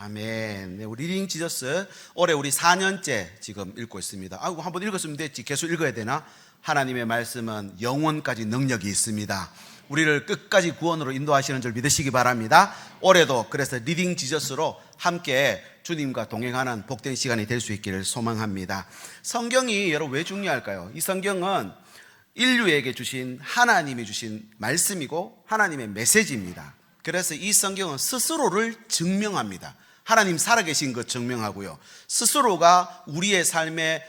아멘. 네, 우리 리딩 지저스 올해 우리 4년째 지금 읽고 있습니다. 아이고, 한번 읽었으면 됐지. 계속 읽어야 되나? 하나님의 말씀은 영원까지 능력이 있습니다. 우리를 끝까지 구원으로 인도하시는 줄 믿으시기 바랍니다. 올해도 그래서 리딩 지저스로 함께 주님과 동행하는 복된 시간이 될 수 있기를 소망합니다. 성경이 여러분 왜 중요할까요? 이 성경은 인류에게 주신 하나님이 주신 말씀이고 하나님의 메시지입니다. 그래서 이 성경은 스스로를 증명합니다. 하나님 살아계신 것 증명하고요, 스스로가 우리의 삶의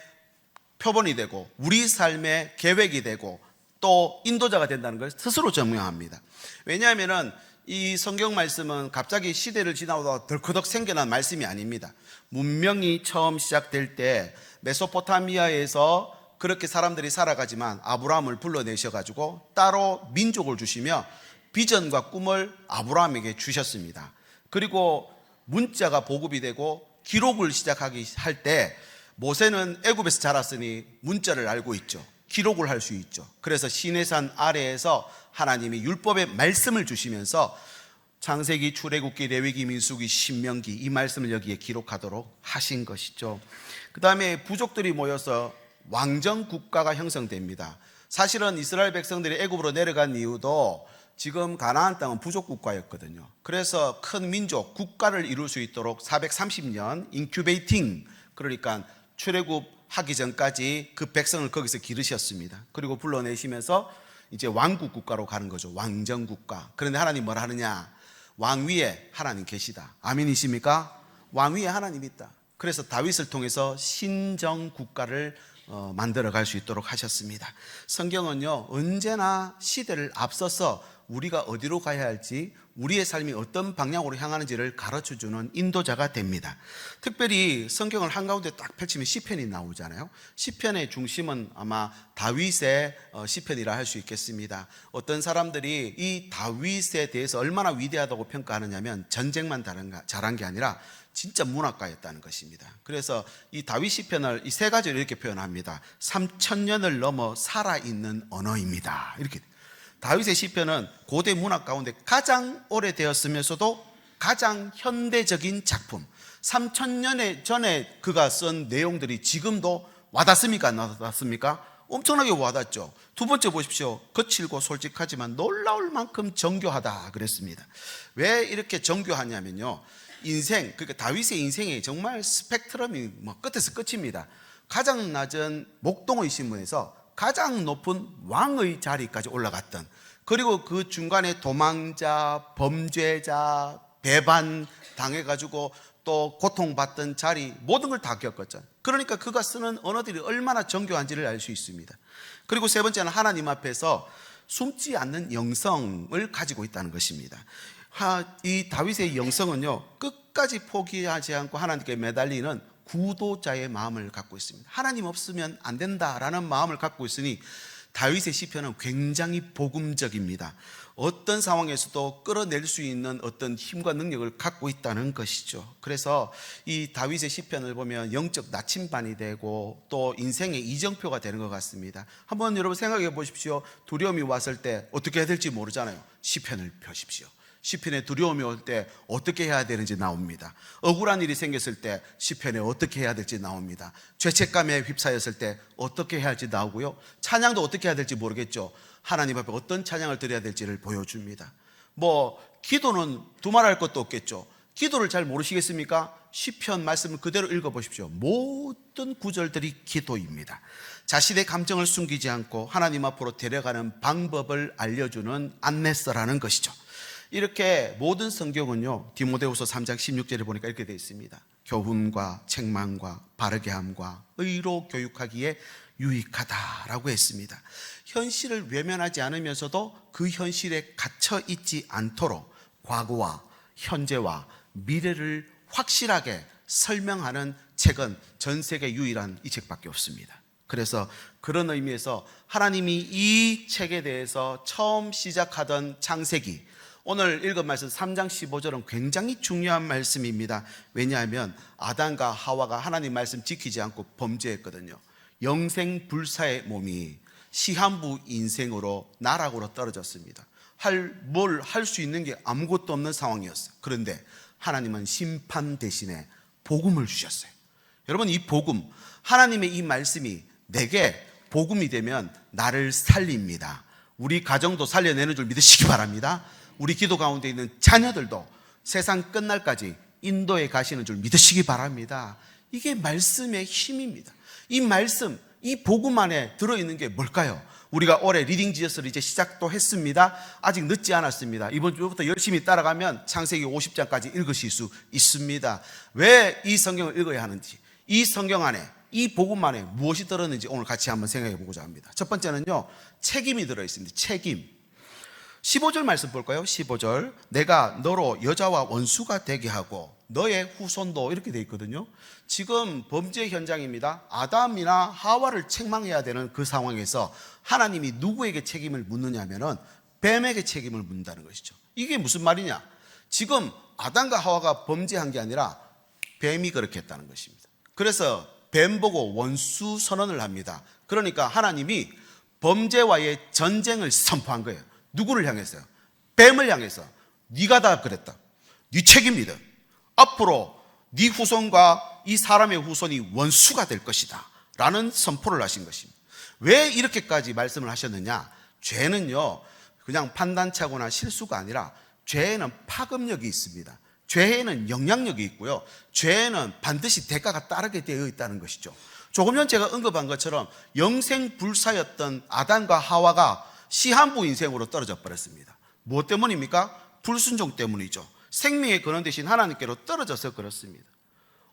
표본이 되고 우리 삶의 계획이 되고 또 인도자가 된다는 걸 스스로 증명합니다. 왜냐하면 이 성경 말씀은 갑자기 시대를 지나오다가 덜커덕 생겨난 말씀이 아닙니다. 문명이 처음 시작될 때 메소포타미아에서 그렇게 사람들이 살아가지만 아브라함을 불러내셔가지고 따로 민족을 주시며 비전과 꿈을 아브라함에게 주셨습니다. 그리고 문자가 보급이 되고 기록을 시작하기 할 때 모세는 애굽에서 자랐으니 문자를 알고 있죠. 기록을 할 수 있죠. 그래서 시내산 아래에서 하나님이 율법의 말씀을 주시면서 창세기, 출애굽기, 레위기, 민수기, 신명기 이 말씀을 여기에 기록하도록 하신 것이죠. 그 다음에 부족들이 모여서 왕정 국가가 형성됩니다. 사실은 이스라엘 백성들이 애굽으로 내려간 이유도 지금 가나안 땅은 부족 국가였거든요. 그래서 큰 민족, 국가를 이룰 수 있도록 430년 인큐베이팅, 그러니까 출애굽하기 전까지 그 백성을 거기서 기르셨습니다. 그리고 불러내시면서 이제 왕국 국가로 가는 거죠. 왕정 국가. 그런데 하나님 뭐라 하느냐? 왕 위에 하나님 계시다. 아멘이십니까? 왕 위에 하나님 있다. 그래서 다윗을 통해서 신정 국가를 만들어 갈 수 있도록 하셨습니다. 성경은요, 언제나 시대를 앞서서 우리가 어디로 가야 할지, 우리의 삶이 어떤 방향으로 향하는지를 가르쳐주는 인도자가 됩니다. 특별히 성경을 한가운데 딱 펼치면 시편이 나오잖아요. 시편의 중심은 아마 다윗의 시편이라 할 수 있겠습니다. 어떤 사람들이 이 다윗에 대해서 얼마나 위대하다고 평가하느냐면 전쟁만 잘한 게 아니라 진짜 문학가였다는 것입니다. 그래서 이 다윗 시편을 이 세 가지로 이렇게 표현합니다. 3000년을 넘어 살아있는 언어입니다. 이렇게. 다윗의 시편은 고대 문학 가운데 가장 오래되었으면서도 가장 현대적인 작품. 3000년 전에 그가 쓴 내용들이 지금도 와닿습니까? 안 와닿습니까? 엄청나게 와닿죠. 두 번째 보십시오. 거칠고 솔직하지만 놀라울 만큼 정교하다 그랬습니다. 왜 이렇게 정교하냐면요, 인생, 그러니까 다윗의 인생이 정말 스펙트럼이 끝에서 끝입니다. 가장 낮은 목동의 신분에서 가장 높은 왕의 자리까지 올라갔던, 그리고 그 중간에 도망자, 범죄자, 배반 당해가지고 또 고통받던 자리, 모든 걸 다 겪었죠. 그러니까 그가 쓰는 언어들이 얼마나 정교한지를 알 수 있습니다. 그리고 세 번째는 하나님 앞에서 숨지 않는 영성을 가지고 있다는 것입니다. 이 다윗의 영성은요, 끝까지 포기하지 않고 하나님께 매달리는 구도자의 마음을 갖고 있습니다. 하나님 없으면 안 된다라는 마음을 갖고 있으니 다윗의 시편은 굉장히 복음적입니다. 어떤 상황에서도 끌어낼 수 있는 어떤 힘과 능력을 갖고 있다는 것이죠. 그래서 이 다윗의 시편을 보면 영적 나침반이 되고 또 인생의 이정표가 되는 것 같습니다. 한번 여러분 생각해 보십시오. 두려움이 왔을 때 어떻게 해야 될지 모르잖아요. 시편을 펴십시오. 시편에 두려움이 올 때 어떻게 해야 되는지 나옵니다. 억울한 일이 생겼을 때 시편에 어떻게 해야 될지 나옵니다. 죄책감에 휩싸였을 때 어떻게 해야 할지 나오고요, 찬양도 어떻게 해야 될지 모르겠죠. 하나님 앞에 어떤 찬양을 드려야 될지를 보여줍니다. 기도는 두말할 것도 없겠죠. 기도를 잘 모르시겠습니까? 시편 말씀을 그대로 읽어보십시오. 모든 구절들이 기도입니다. 자신의 감정을 숨기지 않고 하나님 앞으로 데려가는 방법을 알려주는 안내서라는 것이죠. 이렇게 모든 성경은요, 디모데후서 3장 16절에 보니까 이렇게 되어 있습니다. 교훈과 책망과 바르게 함과 의로 교육하기에 유익하다라고 했습니다. 현실을 외면하지 않으면서도 그 현실에 갇혀 있지 않도록 과거와 현재와 미래를 확실하게 설명하는 책은 전 세계 유일한 이 책밖에 없습니다. 그래서 그런 의미에서 하나님이 이 책에 대해서 처음 시작하던 창세기, 오늘 읽은 말씀 3장 15절은 굉장히 중요한 말씀입니다. 왜냐하면 아담과 하와가 하나님 말씀 지키지 않고 범죄했거든요. 영생불사의 몸이 시한부 인생으로 나락으로 떨어졌습니다. 뭘 할 수 있는 게 아무것도 없는 상황이었어요. 그런데 하나님은 심판 대신에 복음을 주셨어요. 여러분, 이 복음, 하나님의 이 말씀이 내게 복음이 되면 나를 살립니다. 우리 가정도 살려내는 줄 믿으시기 바랍니다. 우리 기도 가운데 있는 자녀들도 세상 끝날까지 인도에 가시는 줄 믿으시기 바랍니다. 이게 말씀의 힘입니다. 이 말씀, 이 복음 안에 들어있는 게 뭘까요? 우리가 올해 리딩 지저스를 이제 시작도 했습니다. 아직 늦지 않았습니다. 이번 주부터 열심히 따라가면 창세기 50장까지 읽으실 수 있습니다. 왜 이 성경을 읽어야 하는지, 이 성경 안에, 이 복음 안에 무엇이 들었는지 오늘 같이 한번 생각해 보고자 합니다. 첫 번째는요, 책임이 들어있습니다. 책임. 15절 말씀 볼까요? 15절. 내가 너로 여자와 원수가 되게 하고 너의 후손도, 이렇게 되어 있거든요. 지금 범죄 현장입니다. 아담이나 하와를 책망해야 되는 그 상황에서 하나님이 누구에게 책임을 묻느냐 하면은 뱀에게 책임을 묻는다는 것이죠. 이게 무슨 말이냐? 지금 아담과 하와가 범죄한 게 아니라 뱀이 그렇게 했다는 것입니다. 그래서 뱀 보고 원수 선언을 합니다. 그러니까 하나님이 범죄와의 전쟁을 선포한 거예요. 누구를 향해서요? 뱀을 향해서. 네가 다 그랬다. 네 책임이다. 앞으로 네 후손과 이 사람의 후손이 원수가 될 것이다 라는 선포를 하신 것입니다. 왜 이렇게까지 말씀을 하셨느냐? 죄는요, 그냥 판단차거나 실수가 아니라 죄에는 파급력이 있습니다. 죄에는 영향력이 있고요, 죄에는 반드시 대가가 따르게 되어 있다는 것이죠. 조금 전 제가 언급한 것처럼 영생불사였던 아담과 하와가 시한부 인생으로 떨어져 버렸습니다. 무엇 때문입니까? 불순종 때문이죠. 생명의 근원 대신 하나님께로 떨어져서 그렇습니다.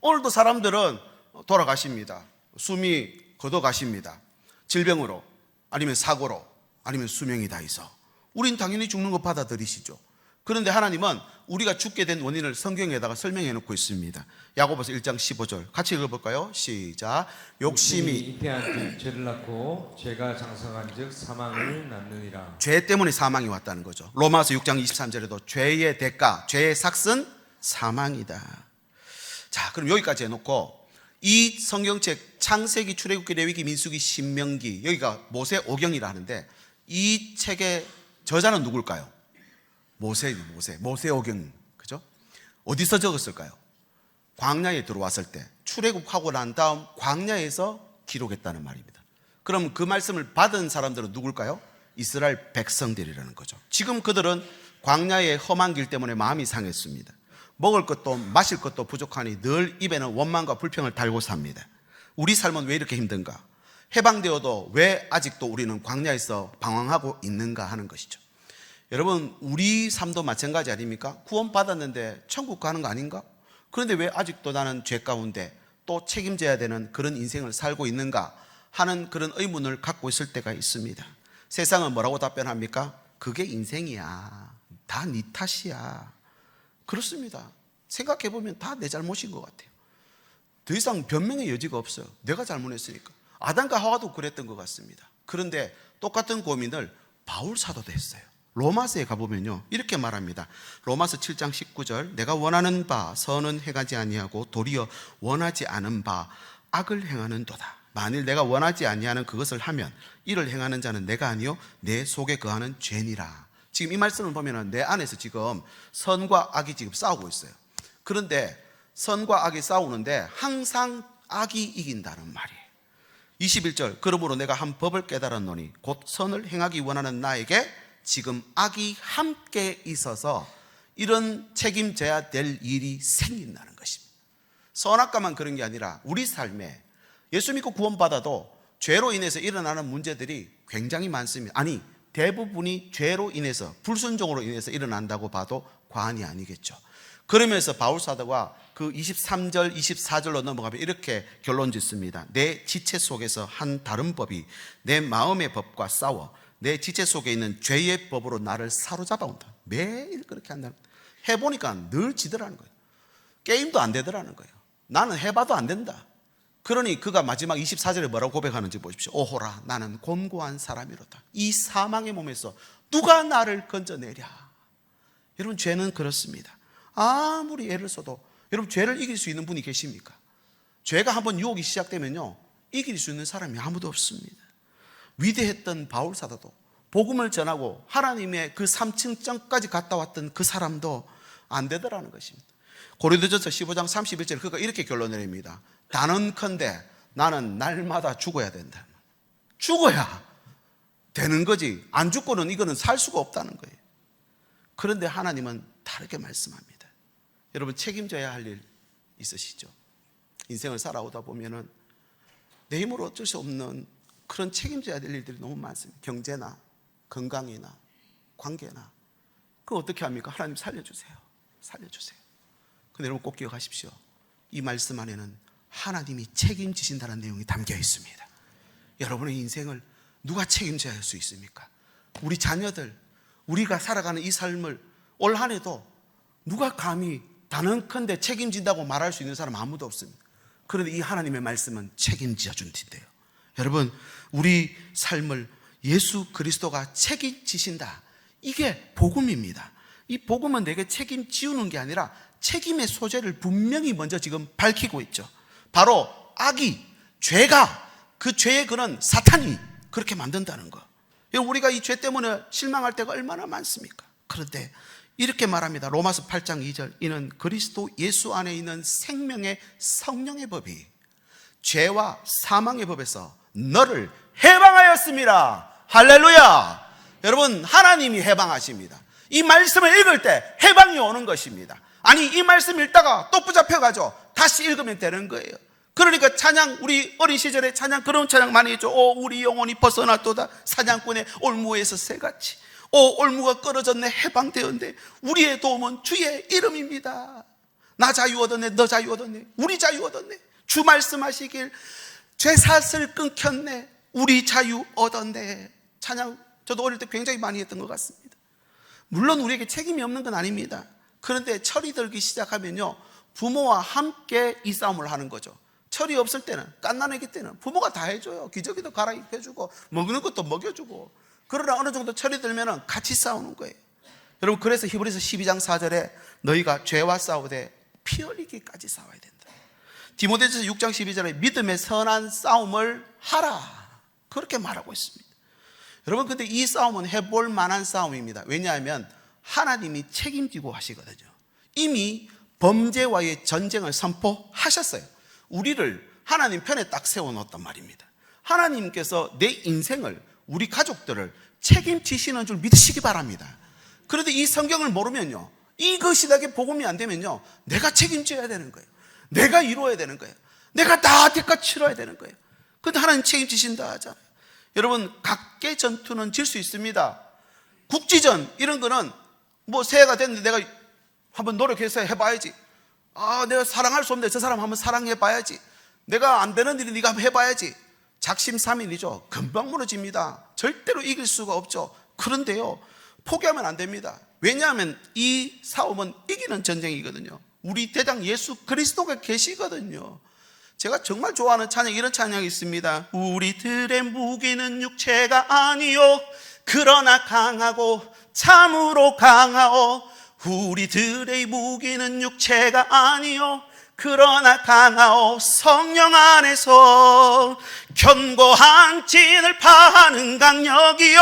오늘도 사람들은 돌아가십니다. 숨이 걷어가십니다. 질병으로, 아니면 사고로, 아니면 수명이 다해서. 우린 당연히 죽는 거 받아들이시죠. 그런데 하나님은 우리가 죽게 된 원인을 성경에다가 설명해 놓고 있습니다. 야고보서 1장 15절 같이 읽어볼까요? 시작. 욕심이 잉태한 즉 죄를 낳고 죄가 장성한 즉 사망을 낳느니라. 죄 때문에 사망이 왔다는 거죠. 로마서 6장 23절에도 죄의 대가, 죄의 삭은 사망이다. 자, 그럼 여기까지 해놓고 이 성경책 창세기, 출애굽기, 레위기, 민수기, 신명기, 여기가 모세 오경이라 하는데 이 책의 저자는 누굴까요? 모세오경, 그죠? 어디서 적었을까요? 광야에 들어왔을 때, 출애굽하고 난 다음 광야에서 기록했다는 말입니다. 그럼 그 말씀을 받은 사람들은 누굴까요? 이스라엘 백성들이라는 거죠. 지금 그들은 광야의 험한 길 때문에 마음이 상했습니다. 먹을 것도 마실 것도 부족하니 늘 입에는 원망과 불평을 달고 삽니다. 우리 삶은 왜 이렇게 힘든가? 해방되어도 왜 아직도 우리는 광야에서 방황하고 있는가 하는 것이죠. 여러분, 우리 삶도 마찬가지 아닙니까? 구원 받았는데 천국 가는 거 아닌가? 그런데 왜 아직도 나는 죄 가운데 또 책임져야 되는 그런 인생을 살고 있는가 하는 그런 의문을 갖고 있을 때가 있습니다. 세상은 뭐라고 답변합니까? 그게 인생이야. 다 네 탓이야. 그렇습니다. 생각해보면 다 내 잘못인 것 같아요. 더 이상 변명의 여지가 없어요. 내가 잘못했으니까. 아담과 하와도 그랬던 것 같습니다. 그런데 똑같은 고민을 바울 사도도 했어요. 로마서에 가보면요, 이렇게 말합니다. 로마서 7장 19절. 내가 원하는 바 선은 행하지 아니하고 도리어 원하지 않은 바 악을 행하는도다. 만일 내가 원하지 아니하는 그것을 하면 이를 행하는 자는 내가 아니요 내 속에 거하는 죄니라. 지금 이 말씀을 보면 내 안에서 지금 선과 악이 지금 싸우고 있어요. 그런데 선과 악이 싸우는데 항상 악이 이긴다는 말이에요. 21절. 그러므로 내가 한 법을 깨달았노니 곧 선을 행하기 원하는 나에게 지금 악이 함께 있어서 이런 책임져야 될 일이 생긴다는 것입니다. 선악과만 그런 게 아니라 우리 삶에 예수 믿고 구원받아도 죄로 인해서 일어나는 문제들이 굉장히 많습니다. 아니, 대부분이 죄로 인해서, 불순종으로 인해서 일어난다고 봐도 과언이 아니겠죠. 그러면서 바울 사도가 그 23절, 24절로 넘어가면 이렇게 결론 짓습니다. 내 지체 속에서 한 다른 법이 내 마음의 법과 싸워 내 지체 속에 있는 죄의 법으로 나를 사로잡아 온다. 매일 그렇게 한다는 거예요. 해보니까 늘 지더라는 거예요. 게임도 안 되더라는 거예요. 나는 해봐도 안 된다. 그러니 그가 마지막 24절에 뭐라고 고백하는지 보십시오. 오호라 나는 곤고한 사람이로다. 이 사망의 몸에서 누가 나를 건져내랴. 여러분, 죄는 그렇습니다. 아무리 애를 써도 여러분, 죄를 이길 수 있는 분이 계십니까? 죄가 한번 유혹이 시작되면요, 이길 수 있는 사람이 아무도 없습니다. 위대했던 바울 사도도, 복음을 전하고 하나님의 그 3층 정까지 갔다 왔던 그 사람도 안 되더라는 것입니다. 고린도전서 15장 31절 그가 이렇게 결론 내립니다. 단언컨대 나는 날마다 죽어야 된다. 죽어야 되는 거지. 안 죽고는 이거는 살 수가 없다는 거예요. 그런데 하나님은 다르게 말씀합니다. 여러분, 책임져야 할 일 있으시죠? 인생을 살아오다 보면은 내 힘으로 어쩔 수 없는 그런 책임져야 될 일들이 너무 많습니다. 경제나 건강이나 관계나. 그거 어떻게 합니까? 하나님 살려주세요. 살려주세요. 근데 여러분 꼭 기억하십시오. 이 말씀 안에는 하나님이 책임지신다는 내용이 담겨 있습니다. 여러분의 인생을 누가 책임져야 할 수 있습니까? 우리 자녀들, 우리가 살아가는 이 삶을 올 한 해도 누가 감히 단언컨대 책임진다고 말할 수 있는 사람 아무도 없습니다. 그런데 이 하나님의 말씀은 책임져 준대요. 여러분, 우리 삶을 예수 그리스도가 책임지신다. 이게 복음입니다. 이 복음은 내게 책임지우는 게 아니라 책임의 소재를 분명히 먼저 지금 밝히고 있죠. 바로 악이, 죄가, 그 죄의 근원 사탄이 그렇게 만든다는 거. 우리가 이 죄 때문에 실망할 때가 얼마나 많습니까? 그런데 이렇게 말합니다. 로마서 8장 2절. 이는 그리스도 예수 안에 있는 생명의 성령의 법이 죄와 사망의 법에서 너를 해방하였습니다. 할렐루야. 여러분, 하나님이 해방하십니다. 이 말씀을 읽을 때 해방이 오는 것입니다. 아니, 이 말씀 읽다가 또 붙잡혀가지고 다시 읽으면 되는 거예요. 그러니까 찬양, 우리 어린 시절에 찬양, 그런 찬양 많이 했죠. 오 우리 영혼이 벗어났도다 사냥꾼의 올무에서 새같이. 오 올무가 끊어졌네, 해방되었네. 우리의 도움은 주의 이름입니다. 나 자유 얻었네, 너 자유 얻었네, 우리 자유 얻었네. 주 말씀하시길 죄사슬 끊겼네, 우리 자유 얻었네. 찬양 저도 어릴 때 굉장히 많이 했던 것 같습니다. 물론 우리에게 책임이 없는 건 아닙니다. 그런데 철이 들기 시작하면요, 부모와 함께 이 싸움을 하는 거죠. 철이 없을 때는, 갓난아기 때는 부모가 다 해줘요. 기저귀도 갈아입혀주고 먹는 것도 먹여주고. 그러나 어느 정도 철이 들면 같이 싸우는 거예요. 여러분, 그래서 히브리서 12장 4절에 너희가 죄와 싸우되 피 흘리기까지 싸워야 된다. 디모데전서 6장 12절에 믿음의 선한 싸움을 하라, 그렇게 말하고 있습니다. 여러분, 근데 이 싸움은 해볼 만한 싸움입니다. 왜냐하면 하나님이 책임지고 하시거든요. 이미 범죄와의 전쟁을 선포하셨어요. 우리를 하나님 편에 딱 세워놓았단 말입니다. 하나님께서 내 인생을, 우리 가족들을 책임지시는 줄 믿으시기 바랍니다. 그런데 이 성경을 모르면요, 이것이 나에게 복음이 안 되면요, 내가 책임져야 되는 거예요. 내가 이루어야 되는 거예요. 내가 다 대가 치러야 되는 거예요. 그런데 하나님 책임지신다 하잖아요. 여러분, 각계 전투는 질 수 있습니다. 국지전 이런 거는 뭐 새해가 됐는데 내가 한번 노력해서 해봐야지. 내가 사랑할 수 없는데 저 사람 한번 사랑해봐야지. 내가 안 되는 일이 네가 한번 해봐야지. 작심삼일이죠. 금방 무너집니다. 절대로 이길 수가 없죠. 그런데요, 포기하면 안 됩니다. 왜냐하면 이 싸움은 이기는 전쟁이거든요. 우리 대장 예수 그리스도가 계시거든요. 제가 정말 좋아하는 찬양, 이런 찬양이 있습니다. 우리들의 무기는 육체가 아니요 그러나 강하고 참으로 강하오. 우리들의 무기는 육체가 아니요 그러나 강하오 성령 안에서 견고한 진을 파는 강력이요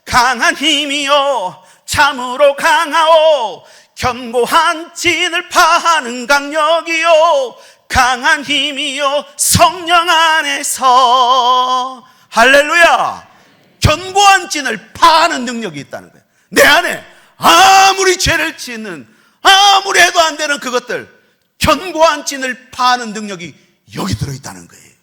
강한 힘이요 참으로 강하오. 견고한 진을 파는 강력이요 강한 힘이요 성령 안에서. 할렐루야. 견고한 진을 파는 능력이 있다는 거예요. 내 안에 아무리 죄를 짓는, 아무리 해도 안 되는 그것들, 견고한 진을 파는 능력이 여기 들어있다는 거예요.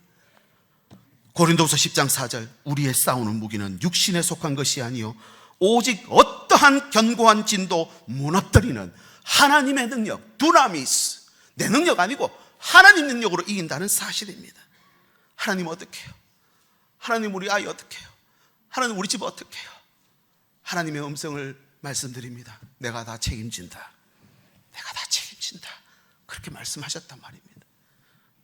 고린도후서 10장 4절. 우리의 싸우는 무기는 육신에 속한 것이 아니요 오직 어떠한 견고한 진도 무너뜨리는 하나님의 능력, 두나미스. 내 능력 아니고 하나님 능력으로 이긴다는 사실입니다. 하나님 어떻게 해요? 하나님 우리 아이 어떻게 해요? 하나님 우리 집 어떻게 해요? 하나님의 음성을 말씀드립니다. 내가 다 책임진다. 내가 다 책임진다. 그렇게 말씀하셨단 말입니다.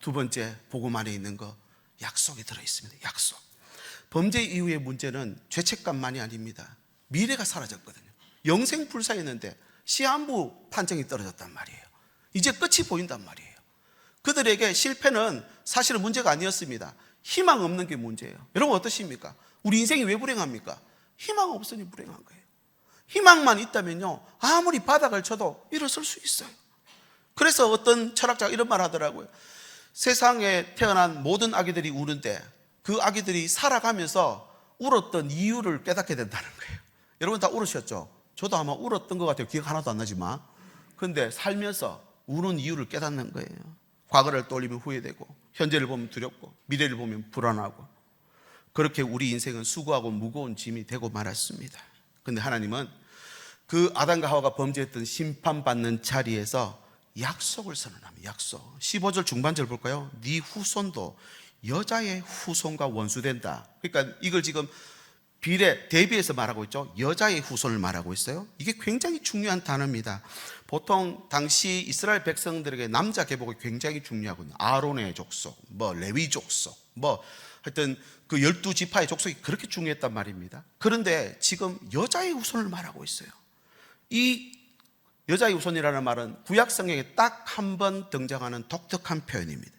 두 번째, 복음 안에 있는 거, 약속이 들어있습니다. 약속. 범죄 이후의 문제는 죄책감만이 아닙니다. 미래가 사라졌거든요. 영생 불사였는데 시한부 판정이 떨어졌단 말이에요. 이제 끝이 보인단 말이에요. 그들에게 실패는 사실은 문제가 아니었습니다. 희망 없는 게 문제예요. 여러분 어떠십니까? 우리 인생이 왜 불행합니까? 희망 없으니 불행한 거예요. 희망만 있다면요, 아무리 바닥을 쳐도 일어설 수 있어요. 그래서 어떤 철학자가 이런 말 하더라고요. 세상에 태어난 모든 아기들이 우는데 그 아기들이 살아가면서 울었던 이유를 깨닫게 된다는 거예요. 여러분 다 울으셨죠? 저도 아마 울었던 것 같아요. 기억 하나도 안 나지만. 그런데 살면서 우는 이유를 깨닫는 거예요. 과거를 떠올리면 후회되고, 현재를 보면 두렵고, 미래를 보면 불안하고, 그렇게 우리 인생은 수고하고 무거운 짐이 되고 말았습니다. 그런데 하나님은 그 아담과 하와가 범죄했던 심판받는 자리에서 약속을 선언합니다. 약속. 15절 중반절 볼까요? 네 후손도 여자의 후손과 원수된다. 그러니까 이걸 지금 대비해서 말하고 있죠. 여자의 후손을 말하고 있어요. 이게 굉장히 중요한 단어입니다. 보통 당시 이스라엘 백성들에게 남자 계복이 굉장히 중요하거든요. 아론의 족속, 레위 족속, 하여튼 그 12지파의 족속이 그렇게 중요했단 말입니다. 그런데 지금 여자의 후손을 말하고 있어요. 이 여자의 후손이라는 말은 구약 성경에 딱 한 번 등장하는 독특한 표현입니다.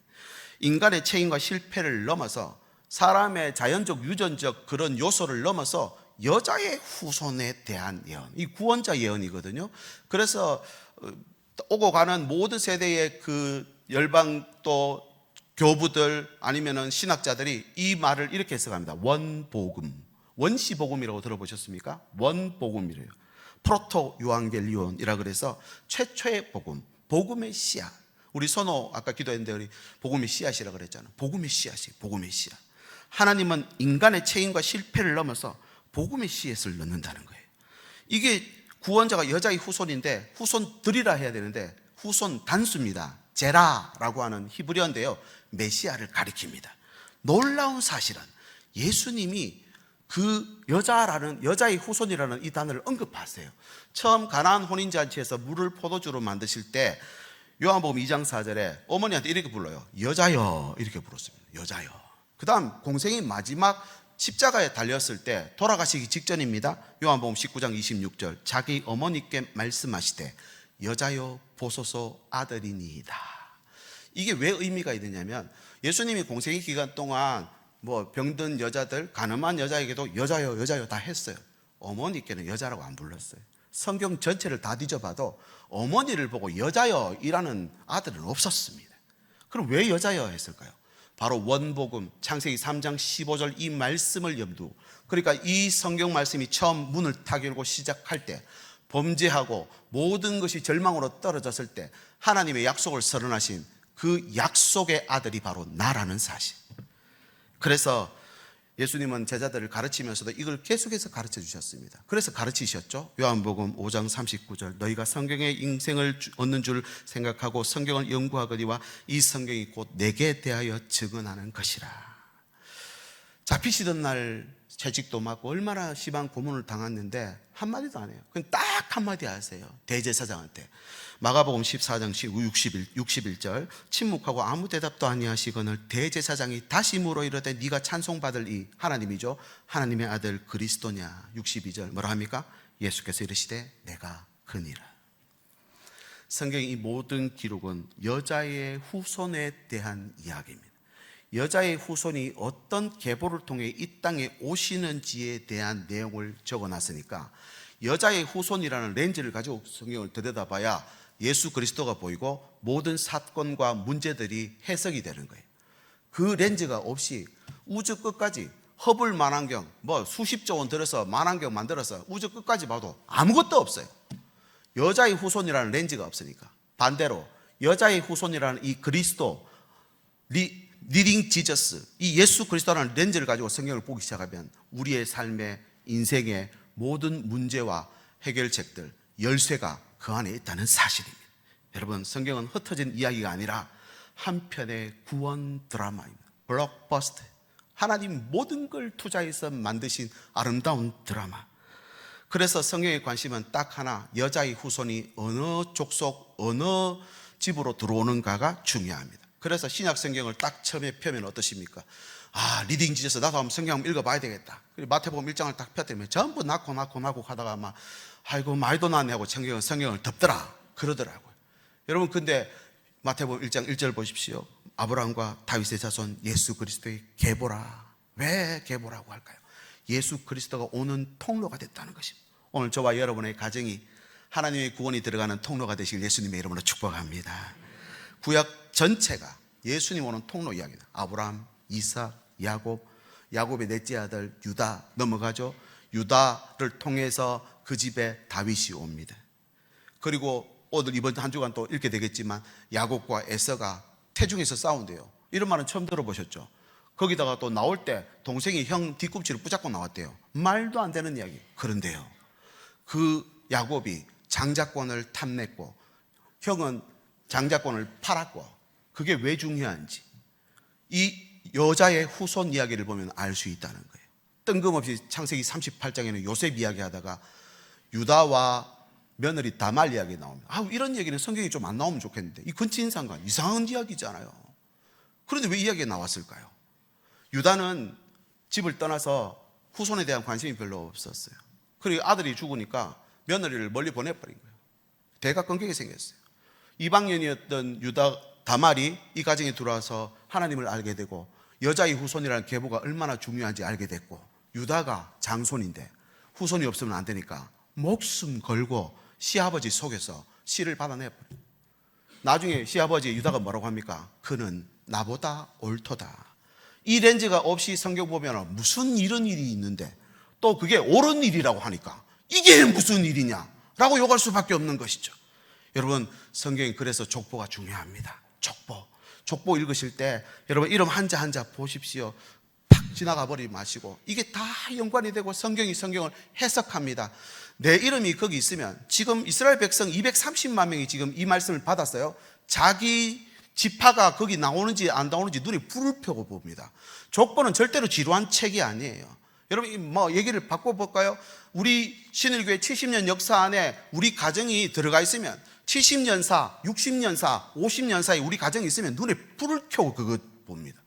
인간의 책임과 실패를 넘어서 사람의 자연적 유전적 그런 요소를 넘어서 여자의 후손에 대한 예언, 이 구원자 예언이거든요. 그래서 오고 가는 모든 세대의 그 열방 또 교부들 아니면은 신학자들이 이 말을 이렇게 해석합니다. 원복음, 원시복음이라고 들어보셨습니까? 원복음이래요. 프로토 유앙겔리온이라 그래서 최초의 복음, 복음의 씨앗. 우리 선호 아까 기도했는데 우리 복음의 씨앗이라 그랬잖아요. 복음의 씨앗이, 복음의 씨앗. 하나님은 인간의 책임과 실패를 넘어서 복음의 씨앗을 넣는다는 거예요. 이게 구원자가 여자의 후손인데 후손들이라 해야 되는데 후손 단수입니다. 제라라고 하는 히브리어인데요, 메시아를 가리킵니다. 놀라운 사실은 예수님이 그 여자의 후손이라는 이 단어를 언급하세요. 처음 가나안 혼인잔치에서 물을 포도주로 만드실 때 요한복음 2장 4절에 어머니한테 이렇게 불러요. 여자여, 이렇게 불렀습니다. 여자여. 그 다음 공생의 마지막 십자가에 달렸을 때 돌아가시기 직전입니다. 요한복음 19장 26절 자기 어머니께 말씀하시되 여자여 보소서 아들이니이다. 이게 왜 의미가 있느냐면 예수님이 공생의 기간 동안 병든 여자들, 가늠한 여자에게도 여자여 여자여 다 했어요. 어머니께는 여자라고 안 불렀어요. 성경 전체를 다 뒤져봐도 어머니를 보고 여자여 이라는 아들은 없었습니다. 그럼 왜 여자여 했을까요? 바로 원복음 창세기 3장 15절 이 말씀을 염두, 그러니까 이 성경 말씀이 처음 문을 탁 열고 시작할 때 범죄하고 모든 것이 절망으로 떨어졌을 때 하나님의 약속을 선언하신 그 약속의 아들이 바로 나라는 사실. 그래서 예수님은 제자들을 가르치면서도 이걸 계속해서 가르쳐 주셨습니다. 그래서 가르치셨죠. 요한복음 5장 39절 너희가 성경의 인생을 얻는 줄 생각하고 성경을 연구하거니와 이 성경이 곧 내게 대하여 증언하는 것이라. 잡히시던 날 채찍도 맞고 얼마나 심한 고문을 당했는데 한마디도 안 해요. 그냥 딱 한마디 하세요. 대제사장한테. 마가복음 14장 61절 침묵하고 아무 대답도 아니하시거늘 대제사장이 다시 물어 이르되 네가 찬송받을 이 하나님이죠 하나님의 아들 그리스도냐. 62절 뭐라 합니까? 예수께서 이르시되 내가 그니라. 성경의 이 모든 기록은 여자의 후손에 대한 이야기입니다. 여자의 후손이 어떤 계보를 통해 이 땅에 오시는지에 대한 내용을 적어놨으니까 여자의 후손이라는 렌즈를 가지고 성경을 들여다봐야 예수 그리스도가 보이고 모든 사건과 문제들이 해석이 되는 거예요. 그 렌즈가 없이 우주 끝까지 허블 만환경 수십조 원 들여서 만환경 만들어서 우주 끝까지 봐도 아무것도 없어요. 여자의 후손이라는 렌즈가 없으니까. 반대로 여자의 후손이라는 이 그리스도 리딩 지저스, 이 예수 그리스도라는 렌즈를 가지고 성경을 보기 시작하면 우리의 삶의 인생의 모든 문제와 해결책들, 열쇠가 그 안에 있다는 사실입니다. 여러분, 성경은 흩어진 이야기가 아니라 한 편의 구원 드라마입니다. 블록버스터. 하나님 모든 걸 투자해서 만드신 아름다운 드라마. 그래서 성경의 관심은 딱 하나, 여자의 후손이 어느 족속, 어느 집으로 들어오는가가 중요합니다. 그래서 신약 성경을 딱 처음에 펴면 어떠십니까? 리딩 지저스 나도 한번 성경 한번 읽어봐야 되겠다. 그리고 마태복음 1장을 딱 폈더니 전부 낳고 하다가 아이고 많이도 낳네 하고 성경을 덮더라 그러더라고요. 여러분, 근데 마태복음 1장 1절 보십시오. 아브라함과 다윗의 자손 예수 그리스도의 계보라. 왜 계보라고 할까요? 예수 그리스도가 오는 통로가 됐다는 것입니다. 오늘 저와 여러분의 가정이 하나님의 구원이 들어가는 통로가 되실 예수님의 이름으로 축복합니다. 구약 전체가 예수님 오는 통로 이야기다. 아브라함, 이삭, 야곱의 넷째 아들 유다 넘어가죠. 유다를 통해서 그 집에 다윗이 옵니다. 그리고 오늘 이번 한 주간 또 읽게 되겠지만 야곱과 에서가 태중에서 싸운대요. 이런 말은 처음 들어보셨죠? 거기다가 또 나올 때 동생이 형 뒤꿈치를 붙잡고 나왔대요. 말도 안 되는 이야기. 그런데요, 그 야곱이 장자권을 탐냈고 형은 장자권을 팔았고, 그게 왜 중요한지 이 여자의 후손 이야기를 보면 알 수 있다는 거예요. 뜬금없이 창세기 38장에는 요셉 이야기하다가 유다와 며느리 다말 이야기 나옵니다. 이런 얘기는 성경에 좀 안 나오면 좋겠는데, 이 근친상간 이상한 이야기잖아요. 그런데 왜 이야기가 나왔을까요? 유다는 집을 떠나서 후손에 대한 관심이 별로 없었어요. 그리고 아들이 죽으니까 며느리를 멀리 보내버린 거예요. 대가 끊기게 생겼어요. 이방인이었던 유다 다말이 이 가정에 들어와서 하나님을 알게 되고 여자의 후손이라는 계보가 얼마나 중요한지 알게 됐고, 유다가 장손인데 후손이 없으면 안 되니까 목숨 걸고 시아버지 속에서 씨를 받아내버려요. 나중에 시아버지 유다가 뭐라고 합니까? 그는 나보다 옳도다. 이 렌즈가 없이 성경 보면 무슨 이런 일이 있는데 또 그게 옳은 일이라고 하니까 이게 무슨 일이냐 라고 욕할 수밖에 없는 것이죠. 여러분, 성경이 그래서 족보가 중요합니다. 족보 읽으실 때 여러분 이름 한자 한자 보십시오. 팍 지나가 버리지 마시고, 이게 다 연관이 되고 성경이 성경을 해석합니다. 내 이름이 거기 있으면, 지금 이스라엘 백성 230만 명이 지금 이 말씀을 받았어요. 자기 지파가 거기 나오는지 안 나오는지 눈에 불을 펴고 봅니다. 족보는 절대로 지루한 책이 아니에요. 여러분 뭐 얘기를 바꿔볼까요? 우리 신일교회 70년 역사 안에 우리 가정이 들어가 있으면 70년사, 60년사, 50년사에 우리 가정이 있으면 눈에 불을 켜고 그것 봅니다.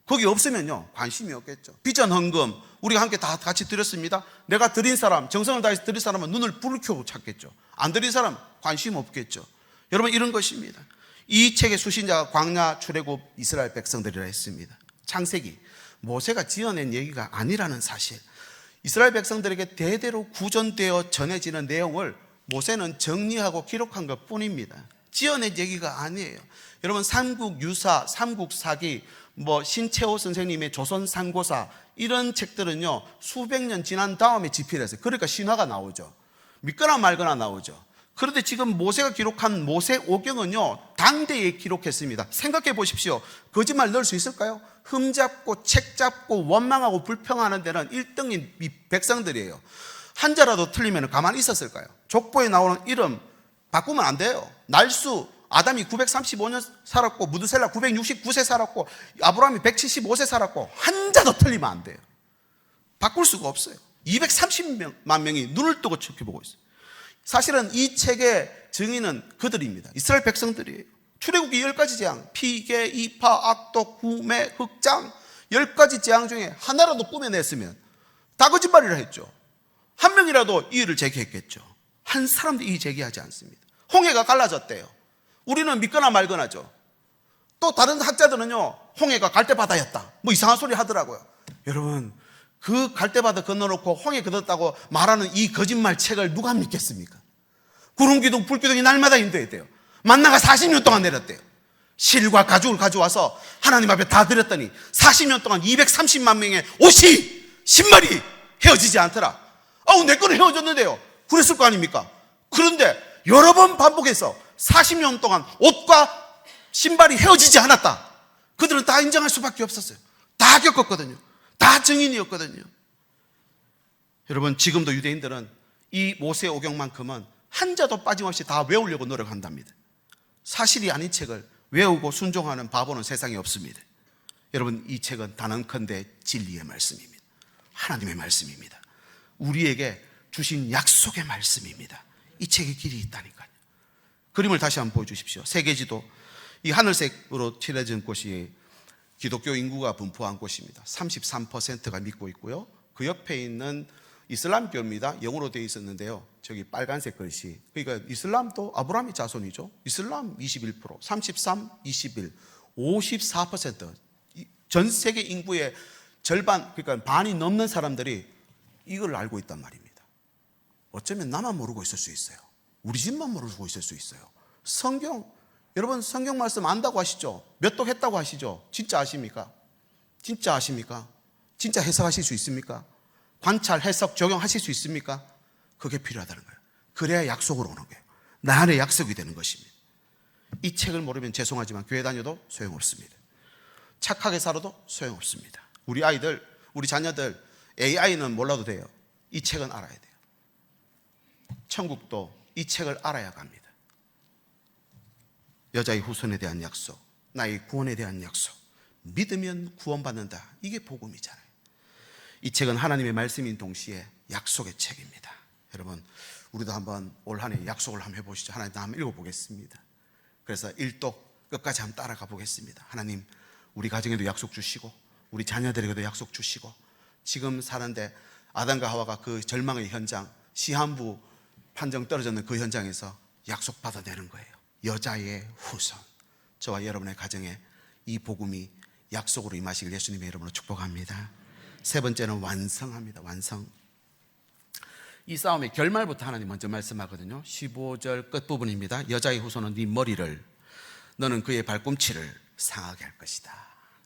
거기 없으면요 관심이 없겠죠. 비전 헌금 우리가 함께 다 같이 드렸습니다. 내가 드린 사람, 정성을 다해서 드린 사람은 눈을 불을 켜고 찾겠죠. 안 드린 사람 관심 없겠죠. 여러분 이런 것입니다. 이 책의 수신자가 광야 출애굽 이스라엘 백성들이라 했습니다. 창세기 모세가 지어낸 얘기가 아니라는 사실, 이스라엘 백성들에게 대대로 구전되어 전해지는 내용을 모세는 정리하고 기록한 것 뿐입니다. 지어낸 얘기가 아니에요. 여러분 삼국유사, 삼국사기, 신채호 선생님의 조선상고사, 이런 책들은요 수백 년 지난 다음에 집필했어요. 그러니까 신화가 나오죠. 믿거나 말거나 나오죠. 그런데 지금 모세가 기록한 모세오경은요 당대에 기록했습니다. 생각해 보십시오. 거짓말 넣을 수 있을까요? 흠잡고 책잡고 원망하고 불평하는 데는 1등인 이 백성들이에요. 한자라도 틀리면 가만히 있었을까요? 족보에 나오는 이름 바꾸면 안 돼요. 날수 아담이 935년 살았고 무드셀라 969세 살았고 아브라함이 175세 살았고 한자도 틀리면 안 돼요. 바꿀 수가 없어요. 230만 명이 눈을 뜨고 지켜보고 있어요. 사실은 이 책의 증인은 그들입니다. 이스라엘 백성들이에요. 출애굽기 10가지 재앙, 피계, 이파, 악독, 구매, 흑장 10가지 재앙 중에 하나라도 꾸며냈으면 다 거짓말이라 했죠. 한 명이라도 이의를 제기했겠죠. 한 사람도 이의 제기하지 않습니다. 홍해가 갈라졌대요. 우리는 믿거나 말거나죠. 또 다른 학자들은요 홍해가 갈대바다였다 이상한 소리 하더라고요. 여러분 그 갈대바다 건너놓고 홍해 건넜다고 말하는 이 거짓말 책을 누가 믿겠습니까? 구름기둥 불기둥이 날마다 인도해야 돼요. 만나가 40년 동안 내렸대요. 실과 가죽을 가져와서 하나님 앞에 다 드렸더니 40년 동안 230만 명의 옷이 신발이 헤어지지 않더라. 내 거는 헤어졌는데요. 그랬을 거 아닙니까? 그런데 여러 번 반복해서 40년 동안 옷과 신발이 헤어지지 않았다. 그들은 다 인정할 수밖에 없었어요. 다 겪었거든요. 다 증인이었거든요. 여러분 지금도 유대인들은 이 모세오경만큼은 한자도 빠짐없이 다 외우려고 노력한답니다. 사실이 아닌 책을 외우고 순종하는 바보는 세상에 없습니다. 여러분 이 책은 단언컨대 진리의 말씀입니다. 하나님의 말씀입니다. 우리에게 주신 약속의 말씀입니다. 이 책에 길이 있다니까요. 그림을 다시 한번 보여주십시오. 세계지도, 이 하늘색으로 칠해진 곳이 기독교 인구가 분포한 곳입니다. 33%가 믿고 있고요. 그 옆에 있는 이슬람교입니다. 영어로 되어 있었는데요. 저기 빨간색 글씨, 그러니까 이슬람도 아브라함의 자손이죠. 이슬람 21%, 33, 21, 54%. 전 세계 인구의 절반, 그러니까 반이 넘는 사람들이 이걸 알고 있단 말입니다. 어쩌면 나만 모르고 있을 수 있어요. 우리 집만 모르고 있을 수 있어요. 성경, 여러분 성경 말씀 안다고 하시죠? 몇 독 했다고 하시죠? 진짜 아십니까? 진짜 아십니까? 진짜 해석하실 수 있습니까? 관찰, 해석, 적용하실 수 있습니까? 그게 필요하다는 거예요. 그래야 약속으로 오는 거예요. 나 안에 약속이 되는 것입니다. 이 책을 모르면 죄송하지만 교회 다녀도 소용없습니다. 착하게 살아도 소용없습니다. 우리 아이들, 우리 자녀들 AI는 몰라도 돼요. 이 책은 알아야 돼요. 천국도 이 책을 알아야 갑니다. 여자의 후손에 대한 약속, 나의 구원에 대한 약속, 믿으면 구원받는다. 이게 복음이잖아요. 이 책은 하나님의 말씀인 동시에 약속의 책입니다. 여러분, 우리도 한번 올 한 해 약속을 한번 해보시죠. 하나님, 한번 읽어보겠습니다. 그래서 1독 끝까지 한번 따라가 보겠습니다. 하나님, 우리 가정에도 약속 주시고 우리 자녀들에게도 약속 주시고, 지금 사는데 아담과 하와가 그 절망의 현장, 시한부 판정 떨어졌는 그 현장에서 약속 받아내는 거예요. 여자의 후손, 저와 여러분의 가정에 이 복음이 약속으로 임하시길 예수님의 이름으로 축복합니다. 세 번째는 완성합니다. 완성. 이 싸움의 결말부터 하나님 먼저 말씀하거든요. 15절 끝부분입니다. 여자의 후손은 네 머리를, 너는 그의 발꿈치를 상하게 할 것이다.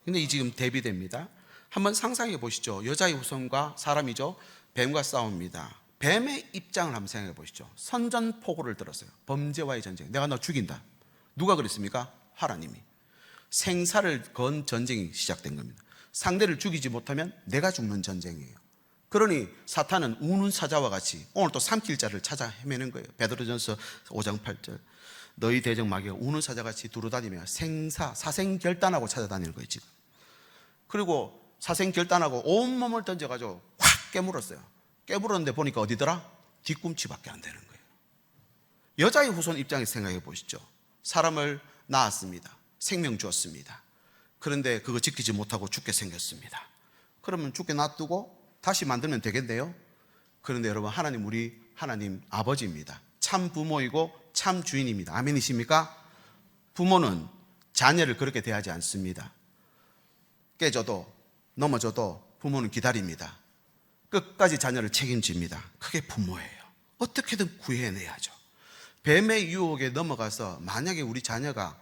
근데 이 지금 대비됩니다. 한번 상상해 보시죠. 여자의 후손과 사람이죠. 뱀과 싸웁니다. 뱀의 입장을 한번 생각해 보시죠. 선전포고를 들었어요. 범죄와의 전쟁. 내가 너 죽인다. 누가 그랬습니까? 하나님이. 생사를 건 전쟁이 시작된 겁니다. 상대를 죽이지 못하면 내가 죽는 전쟁이에요. 그러니 사탄은 우는 사자와 같이 오늘 또 삼킬 자를 찾아 헤매는 거예요. 베드로전서 5장 8절. 너희 대적 마귀가 우는 사자같이 두루다니며 사생결단하고 찾아다니는 거예요 지금. 그리고 사생결단하고 온몸을 던져가지고 확 깨물었어요. 깨물었는데 보니까 어디더라? 뒤꿈치밖에 안 되는 거예요. 여자의 후손 입장에서 생각해 보시죠. 사람을 낳았습니다. 생명 주었습니다. 그런데 그거 지키지 못하고 죽게 생겼습니다. 그러면 죽게 놔두고 다시 만들면 되겠네요. 그런데 여러분, 하나님, 우리 하나님 아버지입니다. 참 부모이고 참 주인입니다. 아멘이십니까? 부모는 자녀를 그렇게 대하지 않습니다. 깨져도 넘어져도 부모는 기다립니다. 끝까지 자녀를 책임집니다. 그게 부모예요. 어떻게든 구해내야죠. 뱀의 유혹에 넘어가서 만약에 우리 자녀가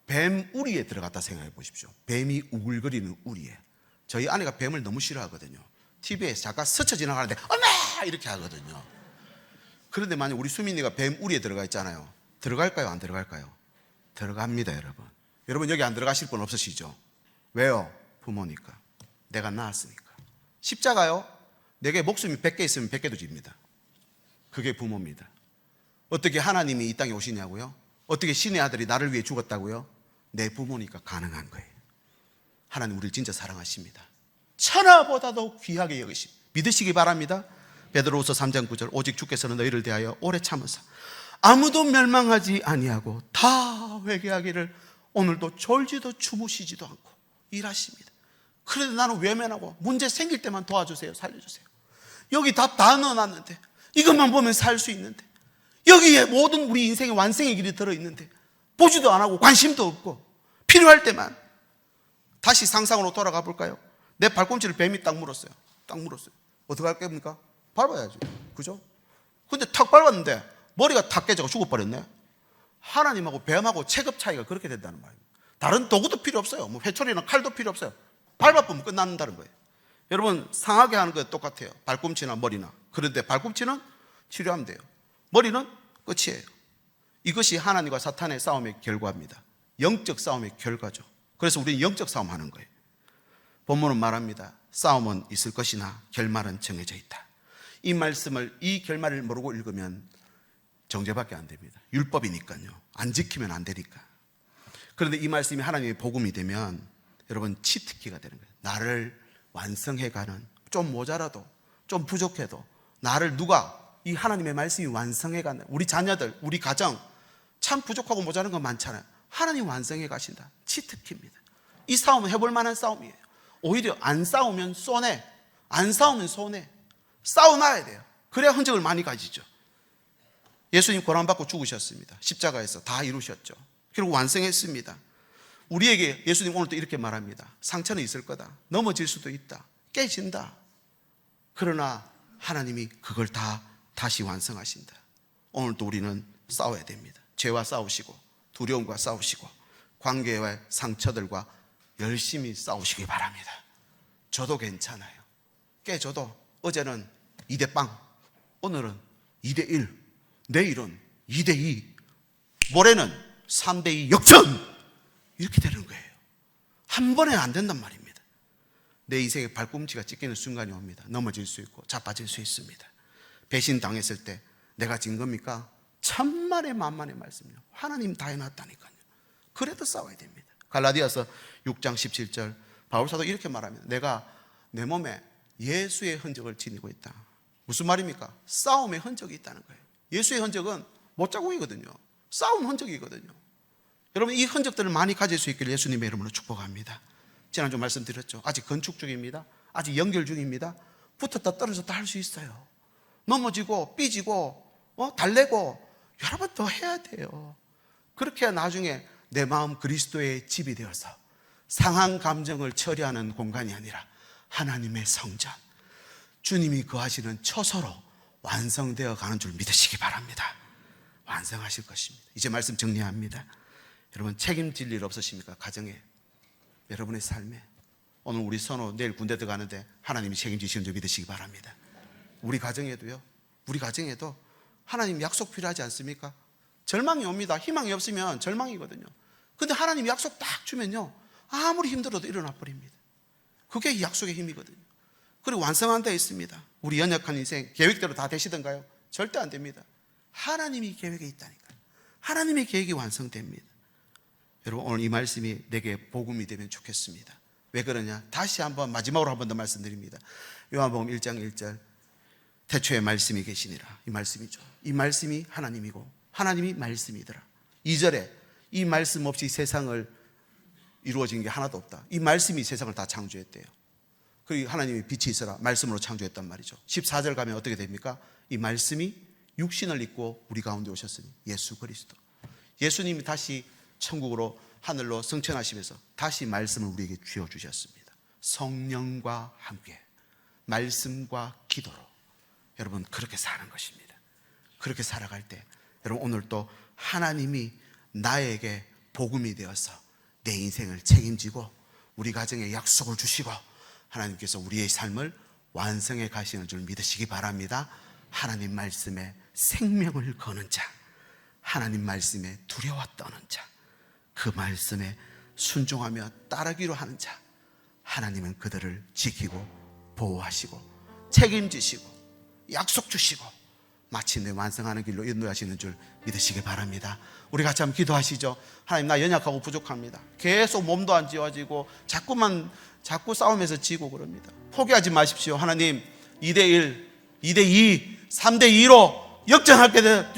뱀 우리에 들어갔다 생각해 보십시오. 뱀이 우글거리는 우리에. 저희 아내가 뱀을 너무 싫어하거든요. TV에 잠깐 스쳐 지나가는데 엄마! 이렇게 하거든요. 그런데 만약 우리 수민이가 뱀 우리에 들어가 있잖아요. 들어갈까요? 안 들어갈까요? 들어갑니다. 여러분. 여러분 여기 안 들어가실 분 없으시죠? 왜요? 부모니까. 내가 낳았으니까. 십자가요? 내게 목숨이 100개 있으면 100개도 집니다. 그게 부모입니다. 어떻게 하나님이 이 땅에 오시냐고요? 어떻게 신의 아들이 나를 위해 죽었다고요? 내 부모니까 가능한 거예요. 하나님 우리를 진짜 사랑하십니다. 천하보다도 귀하게 여기십니다. 믿으시기 바랍니다. 베드로후서 3장 9절. 오직 주께서는 너희를 대하여 오래 참으사 아무도 멸망하지 아니하고 다 회개하기를 오늘도 졸지도 주무시지도 않고 일하십니다. 그런데 나는 외면하고 문제 생길 때만 도와주세요. 살려주세요. 여기 답 다 넣어놨는데, 이것만 보면 살 수 있는데, 여기에 모든 우리 인생의 완성의 길이 들어있는데 보지도 안 하고 관심도 없고, 필요할 때만. 다시 상상으로 돌아가 볼까요? 내 발꿈치를 뱀이 딱 물었어요. 딱 물었어요. 어떻게 할 겁니까? 밟아야죠. 그죠? 근데 탁 밟았는데 머리가 탁 깨져서 죽어버렸네. 하나님하고 뱀하고 체급 차이가 그렇게 된다는 말이에요. 다른 도구도 필요 없어요. 뭐 회초리나 칼도 필요 없어요. 밟아보면 끝난다는 거예요. 여러분, 상하게 하는 거 똑같아요. 발꿈치나 머리나. 그런데 발꿈치는 치료하면 돼요. 머리는 끝이에요. 이것이 하나님과 사탄의 싸움의 결과입니다. 영적 싸움의 결과죠. 그래서 우리는 영적 싸움 하는 거예요. 본문은 말합니다. 싸움은 있을 것이나 결말은 정해져 있다. 이 말씀을, 이 결말을 모르고 읽으면 정죄밖에 안 됩니다. 율법이니까요. 안 지키면 안 되니까. 그런데 이 말씀이 하나님의 복음이 되면 여러분 치트키가 되는 거예요. 나를 완성해가는, 좀 모자라도 좀 부족해도 나를 누가, 이 하나님의 말씀이 완성해가는, 우리 자녀들, 우리 가정 참 부족하고 모자란 거 많잖아요. 하나님 완성해 가신다. 치트키입니다. 이 싸움은 해볼 만한 싸움이에요. 오히려 안 싸우면 손해, 안 싸우면 손해. 싸워놔야 돼요. 그래야 흔적을 많이 가지죠. 예수님 고난받고 죽으셨습니다. 십자가에서 다 이루셨죠. 결국 완성했습니다. 우리에게 예수님 오늘도 이렇게 말합니다. 상처는 있을 거다. 넘어질 수도 있다. 깨진다. 그러나 하나님이 그걸 다 다시 완성하신다. 오늘도 우리는 싸워야 됩니다. 죄와 싸우시고 두려움과 싸우시고 관계와의 상처들과 열심히 싸우시기 바랍니다. 저도 괜찮아요. 깨져도 어제는 2대 빵, 오늘은 2대 1, 내일은 2대 2, 모레는 3대 2 역전, 이렇게 되는 거예요. 한 번에 안 된단 말입니다. 내 인생의 발꿈치가 찢기는 순간이 옵니다. 넘어질 수 있고 자빠질 수 있습니다. 배신당했을 때 내가 진 겁니까? 천만의 만만의 말씀이요. 하나님 다 해놨다니까요. 그래도 싸워야 됩니다. 갈라디아서 6장 17절 바울사도 이렇게 말합니다. 내가 내 몸에 예수의 흔적을 지니고 있다. 무슨 말입니까? 싸움의 흔적이 있다는 거예요. 예수의 흔적은 못자국이거든요. 싸움 흔적이거든요. 여러분, 이 흔적들을 많이 가질 수 있기를 예수님의 이름으로 축복합니다. 지난주 말씀드렸죠. 아직 건축 중입니다. 아직 연결 중입니다. 붙었다 떨어졌다 할 수 있어요. 넘어지고 삐지고 달래고 여러 번 더 해야 돼요. 그렇게 해야 나중에 내 마음 그리스도의 집이 되어서 상한 감정을 처리하는 공간이 아니라 하나님의 성전, 주님이 거하시는 처소로 완성되어 가는 줄 믿으시기 바랍니다. 완성하실 것입니다. 이제 말씀 정리합니다. 여러분, 책임질 일 없으십니까? 가정에, 여러분의 삶에. 오늘 우리 선호 내일 군대 들어가는데 하나님이 책임지시는 줄 믿으시기 바랍니다. 우리 가정에도요, 우리 가정에도 하나님 약속 필요하지 않습니까? 절망이 옵니다. 희망이 없으면 절망이거든요. 근데 하나님 약속 딱 주면요, 아무리 힘들어도 일어나 버립니다. 그게 이 약속의 힘이거든요. 그리고 완성한다 있습니다. 우리 연약한 인생 계획대로 다 되시던가요? 절대 안 됩니다. 하나님이 계획에 있다니까요. 하나님의 계획이 완성됩니다. 여러분, 오늘 이 말씀이 내게 복음이 되면 좋겠습니다. 왜 그러냐? 다시 한번 마지막으로 한 번 더 말씀드립니다. 요한복음 1장 1절 태초에 말씀이 계시니라, 이 말씀이죠. 이 말씀이 하나님이고 하나님이 말씀이더라. 2절에 이 말씀 없이 세상을 이루어진 게 하나도 없다. 이 말씀이 세상을 다 창조했대요. 그리고 하나님이 빛이 있어라 말씀으로 창조했단 말이죠. 14절 가면 어떻게 됩니까? 이 말씀이 육신을 입고 우리 가운데 오셨으니 예수 그리스도, 예수님이 다시 천국으로 하늘로 승천하시면서 다시 말씀을 우리에게 쥐어주셨습니다. 성령과 함께 말씀과 기도로 여러분 그렇게 사는 것입니다. 그렇게 살아갈 때 여러분, 오늘 또 하나님이 나에게 복음이 되어서 내 인생을 책임지고 우리 가정에 약속을 주시고 하나님께서 우리의 삶을 완성해 가시는 줄 믿으시기 바랍니다. 하나님 말씀에 생명을 거는 자, 하나님 말씀에 두려워 떠는 자, 그 말씀에 순종하며 따르기로 하는 자, 하나님은 그들을 지키고 보호하시고 책임지시고 약속 주시고 마침내 완성하는 길로 인도하시는 줄 믿으시기 바랍니다. 우리 같이 한번 기도하시죠. 하나님, 나 연약하고 부족합니다. 계속 몸도 안 좋아지고 자꾸 싸우면서 지고 그럽니다. 포기하지 마십시오. 하나님, 2대1, 2대2, 3대2로 역전하게 될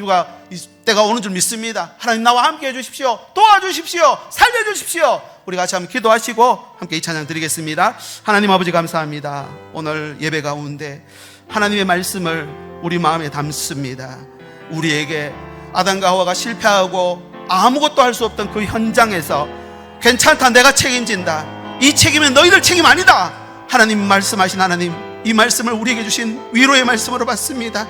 때가 오는 줄 믿습니다. 하나님, 나와 함께 해주십시오. 도와주십시오. 살려주십시오. 우리 같이 한번 기도하시고 함께 이 찬양 드리겠습니다. 하나님 아버지, 감사합니다. 오늘 예배 가운데 하나님의 말씀을 우리 마음에 담습니다. 우리에게 아담과 하와가 실패하고 아무것도 할 수 없던 그 현장에서 괜찮다, 내가 책임진다, 이 책임은 너희들 책임 아니다, 하나님 말씀하신 하나님, 이 말씀을 우리에게 주신 위로의 말씀으로 받습니다.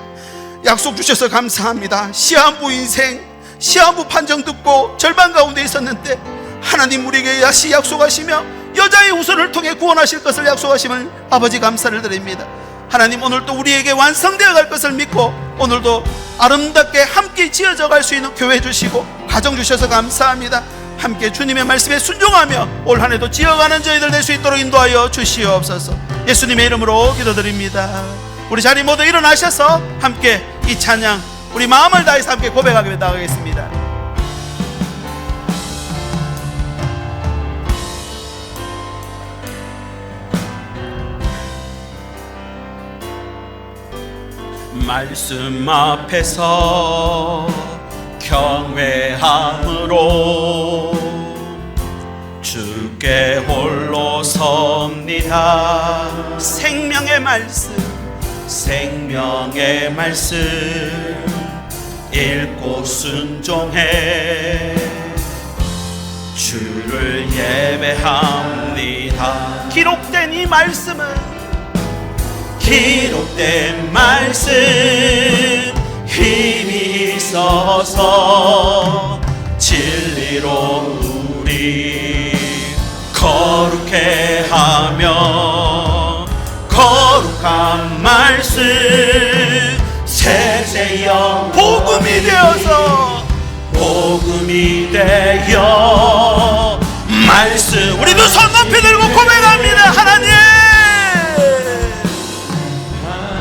약속 주셔서 감사합니다. 시한부 인생, 시한부 판정 듣고 절반 가운데 있었는데 하나님 우리에게 다시 약속하시며 여자의 후손을 통해 구원하실 것을 약속하심을 아버지 감사를 드립니다. 하나님, 오늘도 우리에게 완성되어 갈 것을 믿고 오늘도 아름답게 함께 지어져 갈 수 있는 교회 주시고 가정 주셔서 감사합니다. 함께 주님의 말씀에 순종하며 올 한 해도 지어가는 저희들 될 수 있도록 인도하여 주시옵소서. 예수님의 이름으로 기도드립니다. 우리 자리 모두 일어나셔서 함께 이 찬양 우리 마음을 다해서 함께 고백하게 나가겠습니다. 말씀 앞에서 경외함으로 주께 홀로 섭니다. 생명의 말씀, 생명의 말씀 읽고 순종해 주를 예배합니다. 기록된 이 말씀은 기록된 말씀 힘이 있어서 진리로 우리 거룩해 하며 거룩한 말씀 세세여 복음이 되어서 복음이 되어 말씀 우리도 손 높이 들고 고백합니다.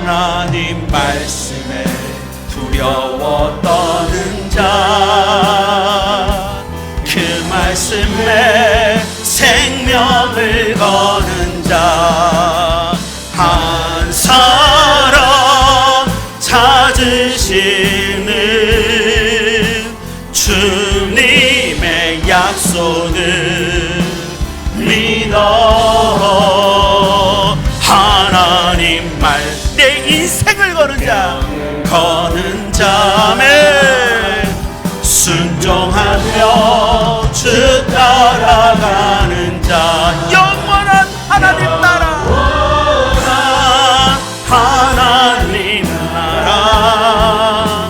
하나님 말씀에 두려워 떠는 자 그 말씀에 생명을 거는 자 한 사람 찾으시는 주님의 약속을 믿어 하나님 말 내 인생을 거는 자매 순종하며 주 따라가는 자 영원한 하나님 나라 하나님 나라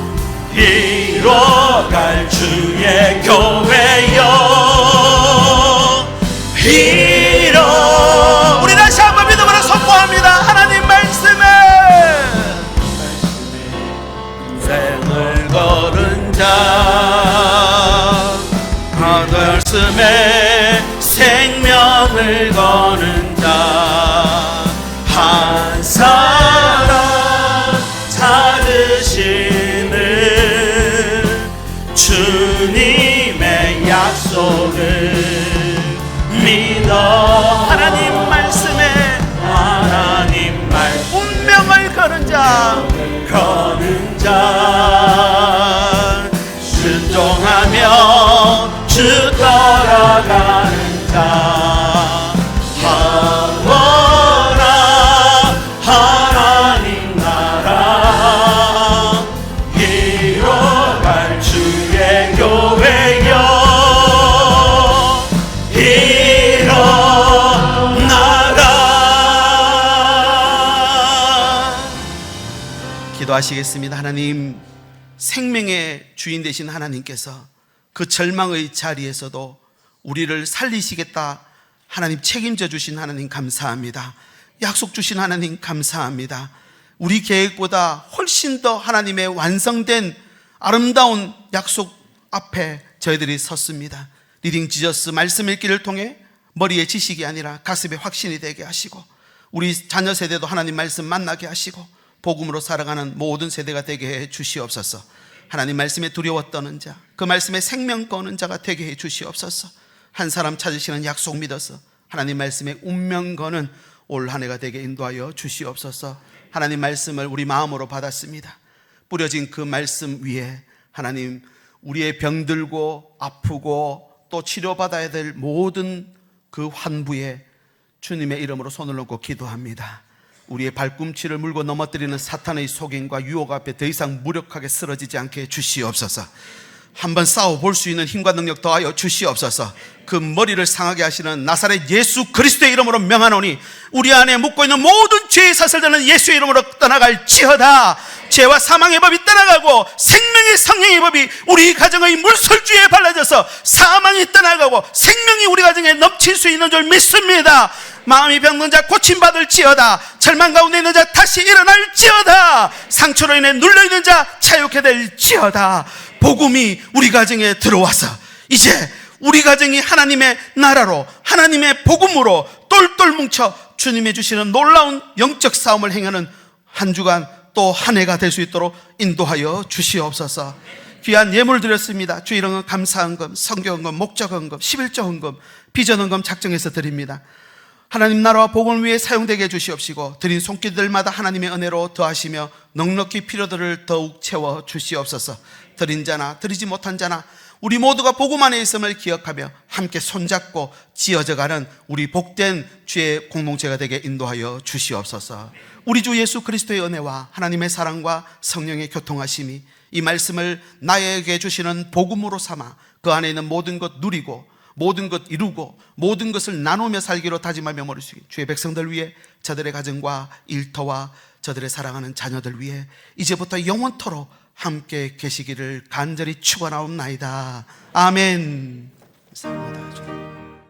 이뤄갈 주의 교회여 우리 다시 한번 믿음으로 선포합니다. 하나님 말씀에 생을 거는 자 말씀에 생명을 거는 자 한 사람 찾으시는 주님의 약속을 믿어 하나님 말씀에 하나님 말씀 운명을 거는 자 순종하며 주 따라가는 자 하와라 하나님 나라 이뤄갈 주의 교회여 일어나라. 기도하시겠습니다. 하나님, 생명의 주인 되신 하나님께서 그 절망의 자리에서도 우리를 살리시겠다 하나님 책임져 주신 하나님 감사합니다. 약속 주신 하나님 감사합니다. 우리 계획보다 훨씬 더 하나님의 완성된 아름다운 약속 앞에 저희들이 섰습니다. 리딩 지저스 말씀 읽기를 통해 머리에 지식이 아니라 가슴에 확신이 되게 하시고 우리 자녀 세대도 하나님 말씀 만나게 하시고 복음으로 살아가는 모든 세대가 되게 해 주시옵소서. 하나님 말씀에 두려워 떠는 자, 그 말씀에 생명 거는 자가 되게 해 주시옵소서. 한 사람 찾으시는 약속 믿어서 하나님 말씀에 운명 거는 올 한 해가 되게 인도하여 주시옵소서. 하나님 말씀을 우리 마음으로 받았습니다. 뿌려진 그 말씀 위에 하나님 우리의 병들고 아프고 또 치료받아야 될 모든 그 환부에 주님의 이름으로 손을 놓고 기도합니다. 우리의 발꿈치를 물고 넘어뜨리는 사탄의 속임과 유혹 앞에 더 이상 무력하게 쓰러지지 않게 주시옵소서. 한번 싸워볼 수 있는 힘과 능력 더하여 주시옵소서. 그 머리를 상하게 하시는 나사렛 예수 그리스도의 이름으로 명하노니 우리 안에 묻고 있는 모든 죄의 사슬들은 예수의 이름으로 떠나갈지어다. 죄와 사망의 법이 떠나가고 생명의 성령의 법이 우리 가정의 물설주에 발라져서 사망이 떠나가고 생명이 우리 가정에 넘칠 수 있는 줄 믿습니다. 마음이 병든 자 고침받을지어다. 절망 가운데 있는 자 다시 일어날지어다. 상처로 인해 눌려있는 자 자유케 될지어다. 복음이 우리 가정에 들어와서 이제 우리 가정이 하나님의 나라로 하나님의 복음으로 똘똘 뭉쳐 주님이 주시는 놀라운 영적 싸움을 행하는 한 주간 또 한 해가 될 수 있도록 인도하여 주시옵소서. 귀한 예물 드렸습니다. 주 이름은 감사헌금, 성경헌금, 목적헌금, 11조 헌금, 비전헌금 작정해서 드립니다. 하나님 나라와 복음을 위해 사용되게 해주시옵시고 드린 손길들마다 하나님의 은혜로 더하시며 넉넉히 필요들을 더욱 채워 주시옵소서. 드린 자나 드리지 못한 자나 우리 모두가 복음 안에 있음을 기억하며 함께 손잡고 지어져가는 우리 복된 주의 공동체가 되게 인도하여 주시옵소서. 우리 주 예수 그리스도의 은혜와 하나님의 사랑과 성령의 교통하심이 이 말씀을 나에게 주시는 복음으로 삼아 그 안에 있는 모든 것 누리고 모든 것 이루고 모든 것을 나누며 살기로 다짐하며 머리숙인 주의 백성들 위해 저들의 가정과 일터와 저들의 사랑하는 자녀들 위해 이제부터 영원토록 함께 계시기를 간절히 축원하옵나이다. 아멘. 감사합니다.